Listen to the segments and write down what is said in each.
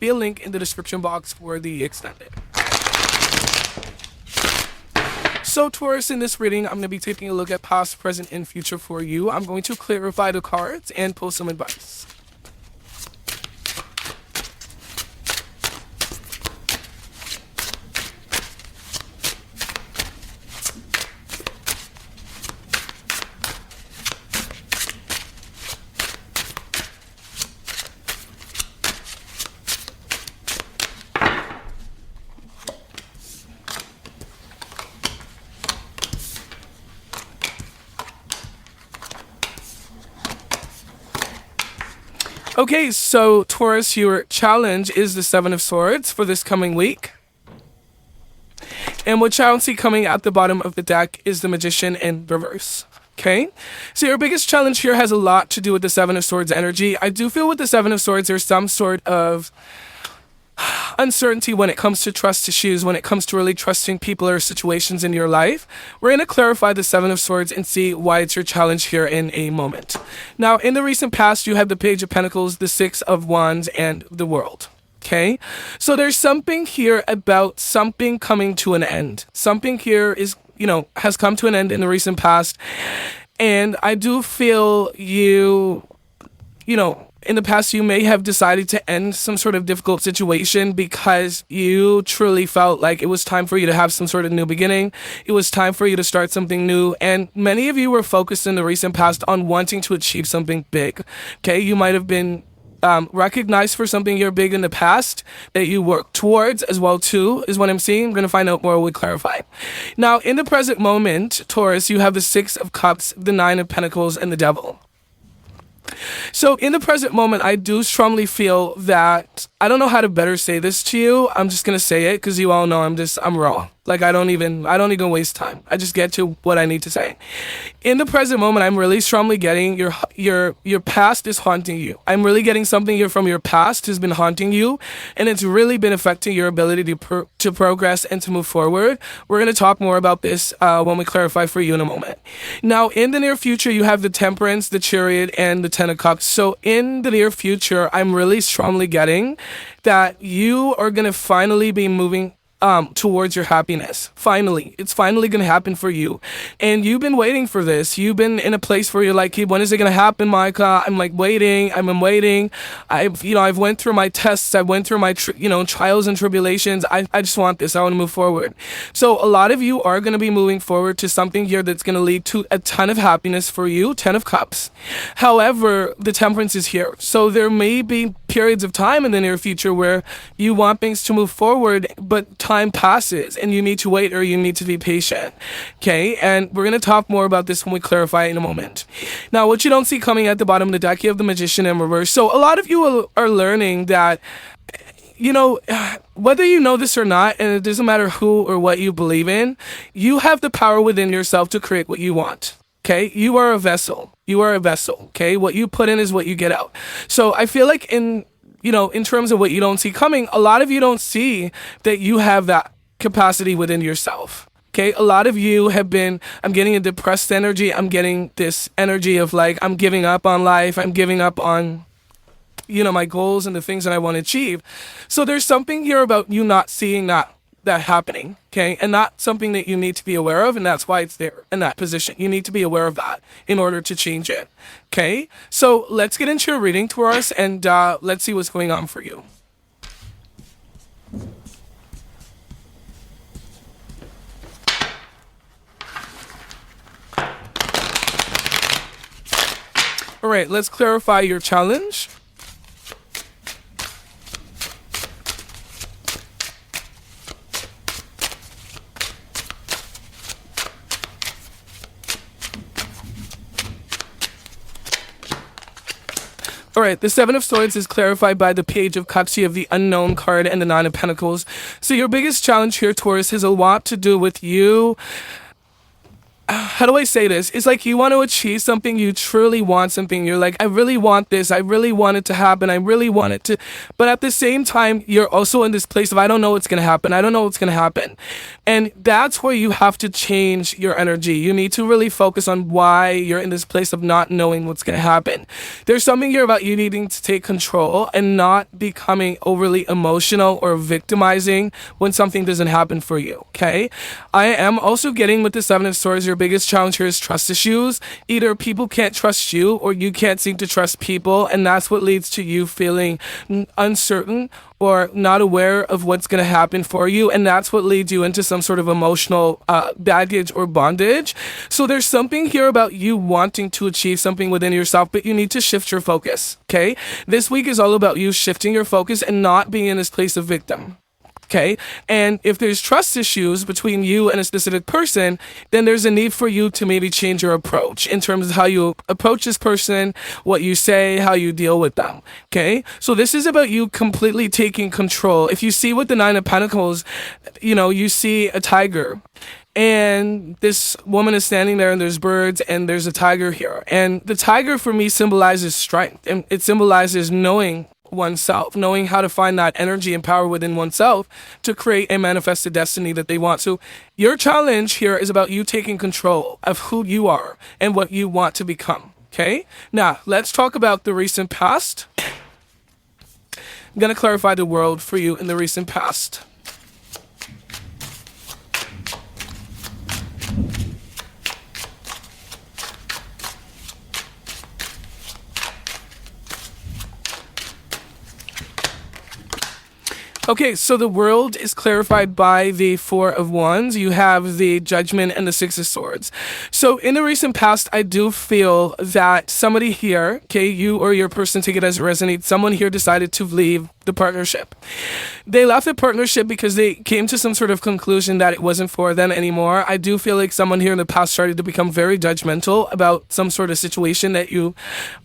be a link in the description box for the extended. So Taurus, in this reading, I'm going to be taking a look at past, present, and future for you. I'm going to clarify the cards and pull some advice. Okay, so Taurus, your challenge is the Seven of Swords for this coming week. And what you see coming at the bottom of the deck is the Magician in reverse. Okay, so your biggest challenge here has a lot to do with the Seven of Swords energy. I do feel with the Seven of Swords there's some sort of uncertainty when it comes to trust issues, when it comes to really trusting people or situations in your life. We're going to clarify the Seven of Swords and see why it's your challenge here in a moment. Now, in the recent past, you have the Page of Pentacles, the Six of Wands, and the World. Okay, so there's something here about something coming to an end. Something here is, has come to an end in the recent past. And I do feel in the past, you may have decided to end some sort of difficult situation because you truly felt like it was time for you to have some sort of new beginning. It was time for you to start something new. And many of you were focused in the recent past on wanting to achieve something big. Okay, you might have been recognized for something you're big in the past that you work towards as well too, is what I'm seeing. I'm going to find out more when we clarify. Now, in the present moment, Taurus, you have the Six of Cups, the Nine of Pentacles, and the Devil. So in the present moment, I do strongly feel that, I don't know how to better say this to you. I'm just going to say it because you all know I'm raw. Like, I don't even waste time. I just get to what I need to say. In the present moment, I'm really strongly getting your past is haunting you. I'm really getting something here from your past has been haunting you, and it's really been affecting your ability to progress and to move forward. We're going to talk more about this when we clarify for you in a moment. Now, in the near future, you have the Temperance, the Chariot, and the Ten of Cups. So in the near future, I'm really strongly getting that you are going to finally be moving towards your happiness. Finally, it's finally going to happen for you. And you've been waiting for this. You've been in a place where you're like, hey, when is it going to happen, Micah? I'm like waiting. I'm waiting. I've went through my tests. I went through my, trials and tribulations. I just want this. I want to move forward. So a lot of you are going to be moving forward to something here that's going to lead to a ton of happiness for you. 10 of Cups. However, the Temperance is here. So there may be periods of time in the near future where you want things to move forward, but time passes and you need to wait or you need to be patient. Okay, and we're going to talk more about this when we clarify in a moment. Now, what you don't see coming at the bottom of the deck, you have the Magician in reverse. So a lot of you are learning that, whether you know this or not, and it doesn't matter who or what you believe in, you have the power within yourself to create what you want. Okay, you are a vessel. You are a vessel. Okay, what you put in is what you get out. So I feel like in terms of what you don't see coming, a lot of you don't see that you have that capacity within yourself. Okay, a lot of you have been, I'm getting a depressed energy. I'm getting this energy of like, I'm giving up on life. I'm giving up on, my goals and the things that I want to achieve. So there's something here about you not seeing that happening, okay, and not something that you need to be aware of, and that's why it's there in that position. You need to be aware of that in order to change it, okay? So let's get into your reading, Taurus, and let's see what's going on for you. All right, let's clarify your challenge. All right, the Seven of Swords is clarified by the Page of Cups. You have the Unknown card and the Nine of Pentacles. So your biggest challenge here, Taurus, has a lot to do with you how do I say this? It's like you want to achieve something, you truly want something. You're like, I really want this. I really want it to happen. I really want it to. But at the same time, you're also in this place of, I don't know what's going to happen. I don't know what's going to happen. And that's where you have to change your energy. You need to really focus on why you're in this place of not knowing what's going to happen. There's something here about you needing to take control and not becoming overly emotional or victimizing when something doesn't happen for you. Okay. I am also getting with the Seven of Swords, your biggest challenge here is trust issues. Either people can't trust you or you can't seem to trust people, and that's what leads to you feeling uncertain or not aware of what's going to happen for you, and that's what leads you into some sort of emotional baggage or bondage. So there's something here about you wanting to achieve something within yourself, but you need to shift your focus, okay? This week is all about you shifting your focus and not being in this place of victim. Okay. And if there's trust issues between you and a specific person, then there's a need for you to maybe change your approach in terms of how you approach this person, what you say, how you deal with them. Okay. So this is about you completely taking control. If you see with the Nine of Pentacles, you see a tiger. And this woman is standing there and there's birds and there's a tiger here. And the tiger for me symbolizes strength, and it symbolizes knowing oneself, knowing how to find that energy and power within oneself to create and manifest the destiny that they want. So your challenge here is about you taking control of who you are and what you want to become. Okay. Now let's talk about the recent past. I'm going to clarify the world for you in the recent past. Okay, so the world is clarified by the Four of Wands. You have the Judgment and the Six of Swords. So in the recent past, I do feel that somebody here, okay, you or your person, take it as it resonates, someone here decided to leave the partnership. They left the partnership because they came to some sort of conclusion that it wasn't for them anymore. I do feel like someone here in the past started to become very judgmental about some sort of situation that you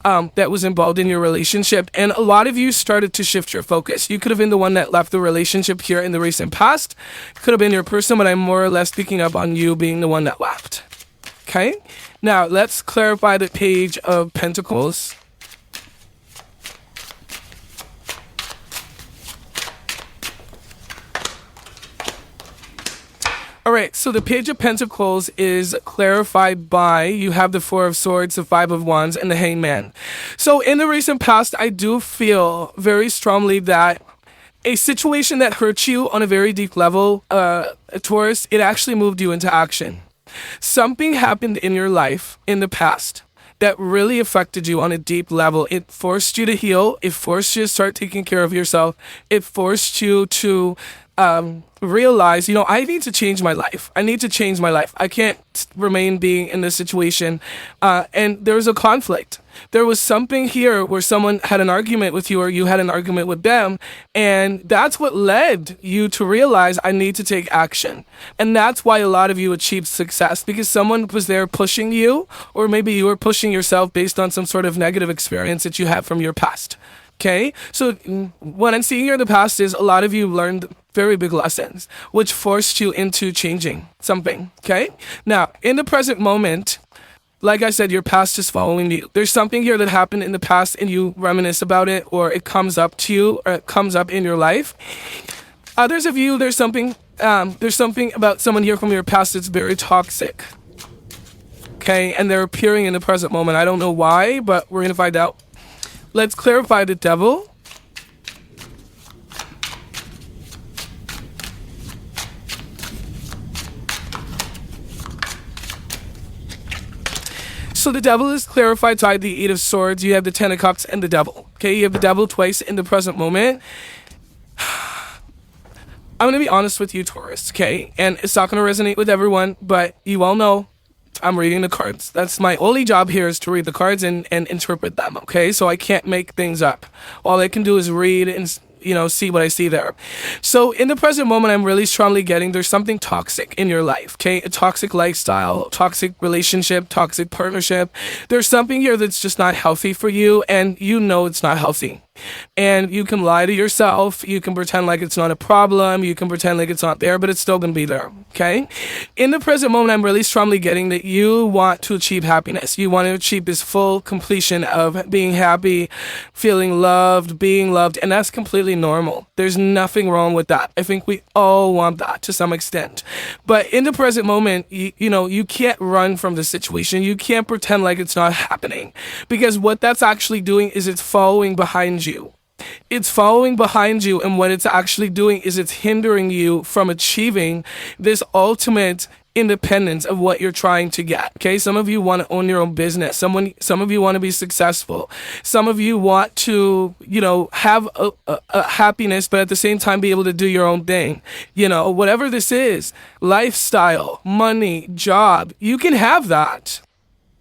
that was involved in your relationship, and a lot of you started to shift your focus. You could have been the one that left the relationship here in the recent past. Could have been your person, but I'm more or less picking up on you being the one that left. Okay? Now, let's clarify the Page of Pentacles. All right, so the Page of Pentacles is clarified by, you have the Four of Swords, the Five of Wands, and the Hangman. So in the recent past, I do feel very strongly that a situation that hurt you on a very deep level, Taurus, it actually moved you into action. Something happened in your life in the past that really affected you on a deep level. It forced you to heal. It forced you to start taking care of yourself. It forced you to realize, I need to change my life. I need to change my life. I can't remain being in this situation. And there was a conflict. There was something here where someone had an argument with you or you had an argument with them. And that's what led you to realize, I need to take action. And that's why a lot of you achieved success, because someone was there pushing you, or maybe you were pushing yourself based on some sort of negative experience that you had from your past. Okay, so what I'm seeing here in the past is a lot of you learned very big lessons, which forced you into changing something. Okay, now in the present moment, like I said, your past is following you. There's something here that happened in the past and you reminisce about it, or it comes up to you, or it comes up in your life. Others of you, there's something about someone here from your past that's very toxic. Okay, and they're appearing in the present moment. I don't know why, but we're gonna find out. Let's clarify the Devil. So the Devil is clarified by the Eight of Swords. You have the Ten of Cups and the Devil. Okay, you have the Devil twice in the present moment. I'm going to be honest with you, Taurus, okay? And it's not going to resonate with everyone, but you all know I'm reading the cards. That's my only job here, is to read the cards and interpret them, okay? So I can't make things up. All I can do is read and, see what I see there. So in the present moment, I'm really strongly getting there's something toxic in your life, okay? A toxic lifestyle, toxic relationship, toxic partnership. There's something here that's just not healthy for you, and it's not healthy. And you can lie to yourself. You can pretend like it's not a problem. You can pretend like it's not there, but it's still going to be there. Okay? In the present moment, I'm really strongly getting that you want to achieve happiness. You want to achieve this full completion of being happy, feeling loved, being loved. And that's completely normal. There's nothing wrong with that. I think we all want that to some extent. But in the present moment, you can't run from the situation. You can't pretend like it's not happening. Because what that's actually doing is it's following behind you. It's following behind you, and what it's actually doing is it's hindering you from achieving this ultimate independence of what you're trying to get. Okay, some of you want to own your own business. Some of you want to be successful. Some of you want to, have a happiness, but at the same time be able to do your own thing. Whatever this is, lifestyle, money, job, you can have that.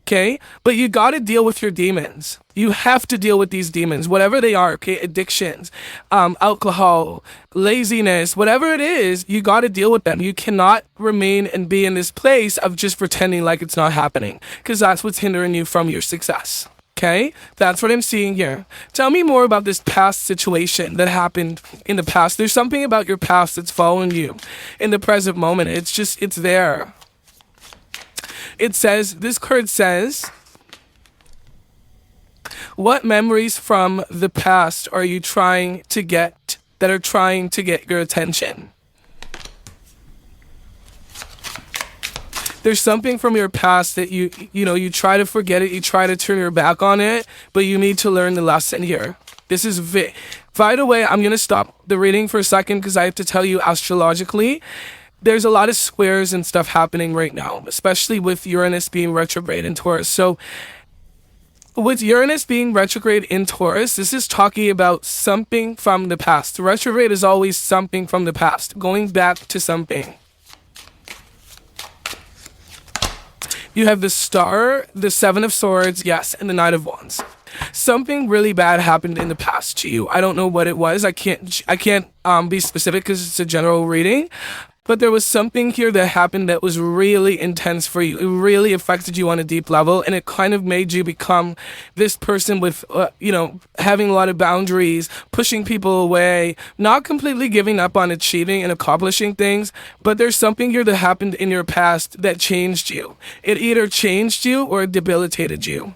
Okay, but you got to deal with your demons. You have to deal with these demons, whatever they are. Okay, addictions, alcohol, laziness, whatever it is, you got to deal with them. You cannot remain and be in this place of just pretending like it's not happening, because that's what's hindering you from your success. Okay, that's what I'm seeing here. Tell me more about this past situation that happened in the past. There's something about your past that's following you in the present moment. It's there. This card says, what memories from the past are you trying to get your attention? There's something from your past that you try to forget it, you try to turn your back on it, but you need to learn the lesson here. This is by the way, I'm going to stop the reading for a second because I have to tell you astrologically, there's a lot of squares and stuff happening right now, especially with Uranus being retrograde in Taurus. So with Uranus being retrograde in Taurus, this is talking about something from the past. Retrograde is always something from the past, going back to something. You have the Star, the Seven of Swords, yes, and the Knight of Wands. Something really bad happened in the past to you. I don't know what it was. I can't be specific because it's a general reading. But there was something here that happened that was really intense for you. It really affected you on a deep level, and it kind of made you become this person with, having a lot of boundaries, pushing people away, not completely giving up on achieving and accomplishing things. But there's something here that happened in your past that changed you. It either changed you or it debilitated you.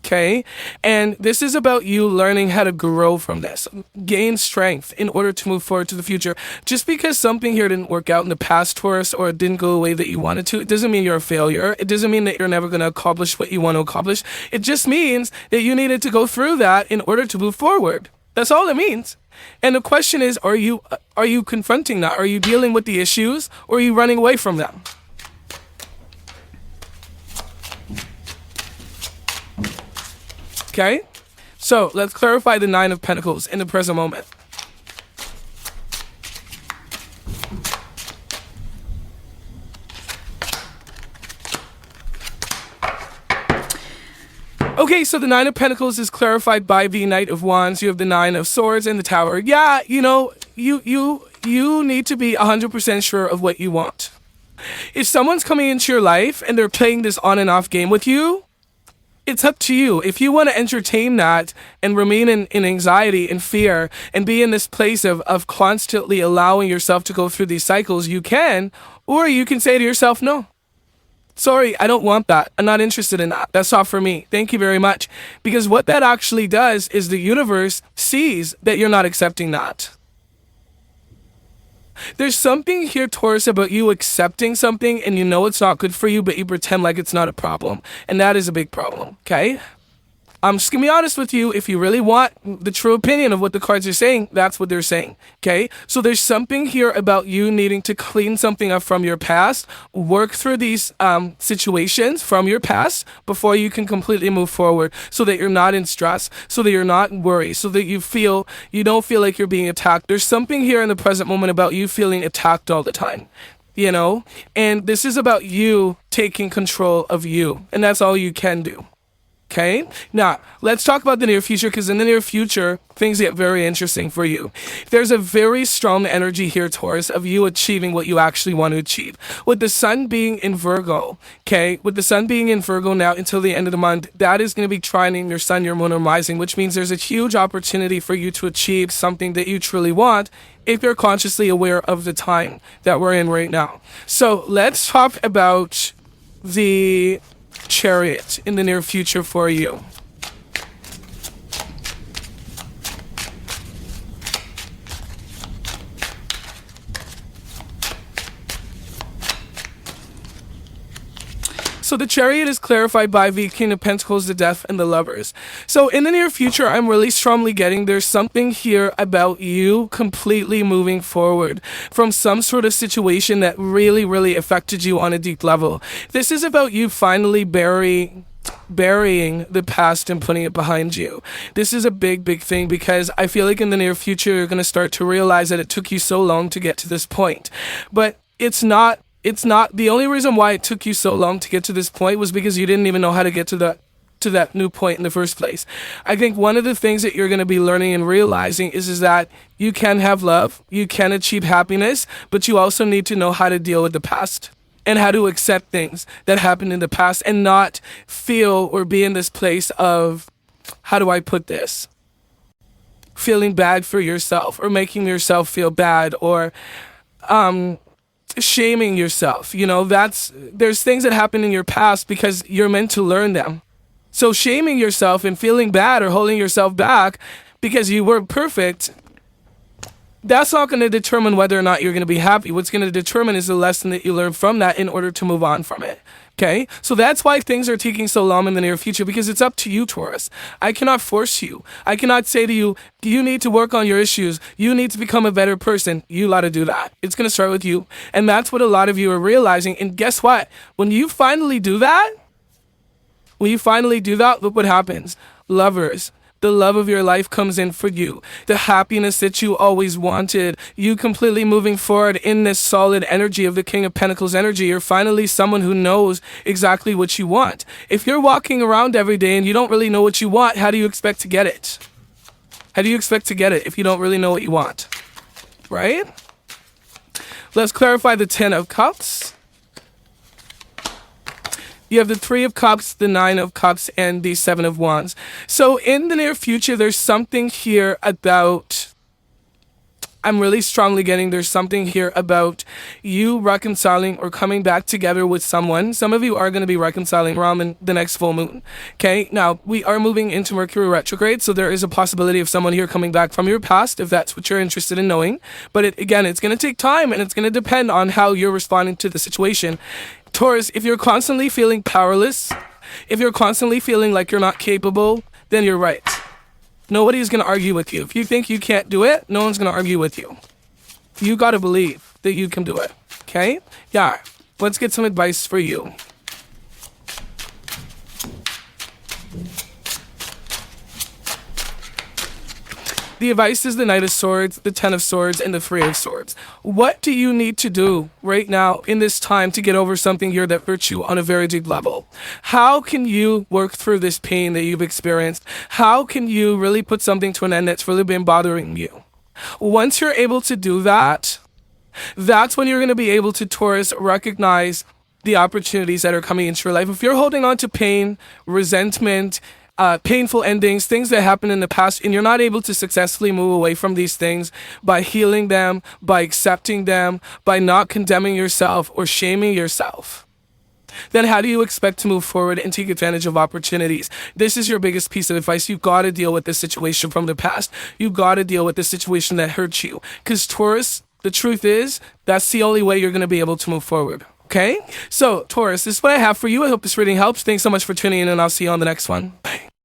Okay, and this is about you learning how to grow from this, gain strength in order to move forward to the future. Just because something here didn't work out in the past, Taurus, or it didn't go the way that you wanted to, it doesn't mean you're a failure. It doesn't mean that you're never going to accomplish what you want to accomplish. It just means that you needed to go through that in order to move forward. That's all it means. And the question is, are you confronting that? Are you dealing with the issues, or are you running away from them? Okay, so let's clarify the Nine of Pentacles in the present moment. Okay, so the Nine of Pentacles is clarified by the Knight of Wands. You have the Nine of Swords and the Tower. Yeah, you need to be 100% sure of what you want. If someone's coming into your life and they're playing this on and off game with you, it's up to you. If you want to entertain that and remain in anxiety and fear and be in this place of constantly allowing yourself to go through these cycles, you can, or you can say to yourself, no, sorry, I don't want that. I'm not interested in that. That's not for me. Thank you very much. Because what that actually does is the universe sees that you're not accepting that. There's something here, Taurus, about you accepting something and you know it's not good for you, but you pretend like it's not a problem. And that is a big problem, okay? I'm just going to be honest with you. If you really want the true opinion of what the cards are saying, that's what they're saying, okay? So there's something here about you needing to clean something up from your past, work through these situations from your past before you can completely move forward, so that you're not in stress, so that you're not worried, so that you don't feel like you're being attacked. There's something here in the present moment about you feeling attacked all the time, and this is about you taking control of you, and that's all you can do. Okay? Now, let's talk about the near future, because in the near future, things get very interesting for you. There's a very strong energy here, Taurus, of you achieving what you actually want to achieve. With the sun being in Virgo, okay? With the sun being in Virgo now until the end of the month, that is going to be trining your sun, your moon, or rising, which means there's a huge opportunity for you to achieve something that you truly want if you're consciously aware of the time that we're in right now. So let's talk about the Chariot in the near future for you. So the Chariot is clarified by the King of Pentacles, the Death, and the Lovers. So in the near future, I'm really strongly getting there's something here about you completely moving forward from some sort of situation that really, really affected you on a deep level. This is about you finally burying the past and putting it behind you. This is a big, big thing, because I feel like in the near future, you're going to start to realize that it took you so long to get to this point. But it's not the only reason why it took you so long to get to this point was because you didn't even know how to get to that new point in the first place. I think one of the things that you're going to be learning and realizing is that you can have love, you can achieve happiness, but you also need to know how to deal with the past and how to accept things that happened in the past and not feel or be in this place of, how do I put this? Feeling bad for yourself or making yourself feel bad or, shaming yourself. You know, there's things that happen in your past because you're meant to learn them. So shaming yourself and feeling bad or holding yourself back because you weren't perfect, that's not going to determine whether or not you're going to be happy. What's going to determine is the lesson that you learn from that in order to move on from it. Okay? So that's why things are taking so long in the near future, because it's up to you, Taurus. I cannot force you. I cannot say to you, you need to work on your issues. You need to become a better person. You got to do that. It's going to start with you. And that's what a lot of you are realizing. And guess what? When you finally do that, look what happens. Lovers. The love of your life comes in for you. The happiness that you always wanted. You completely moving forward in this solid energy of the King of Pentacles energy. You're finally someone who knows exactly what you want. If you're walking around every day and you don't really know what you want, how do you expect to get it? How do you expect to get it if you don't really know what you want? Right? Let's clarify the 10 of Cups. You have the 3 of Cups, the 9 of Cups, and the 7 of Wands. So in the near future, there's something here about, I'm really strongly getting there's something here about you reconciling or coming back together with someone. Some of you are going to be reconciling around the next full moon. Okay, now we are moving into Mercury retrograde, so there is a possibility of someone here coming back from your past if that's what you're interested in knowing. But again, it's going to take time and it's going to depend on how you're responding to the situation. Taurus, if you're constantly feeling powerless, if you're constantly feeling like you're not capable, then you're right. Nobody's going to argue with you. If you think you can't do it, no one's going to argue with you. You got to believe that you can do it. Okay? Yeah. Let's get some advice for you. The advice is the Knight of Swords, the 10 of Swords, and the 3 of Swords. What do you need to do right now in this time to get over something here that hurts you on a very deep level? How can you work through this pain that you've experienced? How can you really put something to an end that's really been bothering you? Once you're able to do that, that's when you're going to be able to, Taurus, recognize the opportunities that are coming into your life. If you're holding on to pain, resentment, painful endings, things that happened in the past, and you're not able to successfully move away from these things by healing them, by accepting them, by not condemning yourself or shaming yourself, then how do you expect to move forward and take advantage of opportunities? This is your biggest piece of advice. You've got to deal with this situation from the past. You've got to deal with the situation that hurt you. Because Taurus, the truth is, that's the only way you're going to be able to move forward. Okay? So, Taurus, this is what I have for you. I hope this reading helps. Thanks so much for tuning in, and I'll see you on the next one. Bye.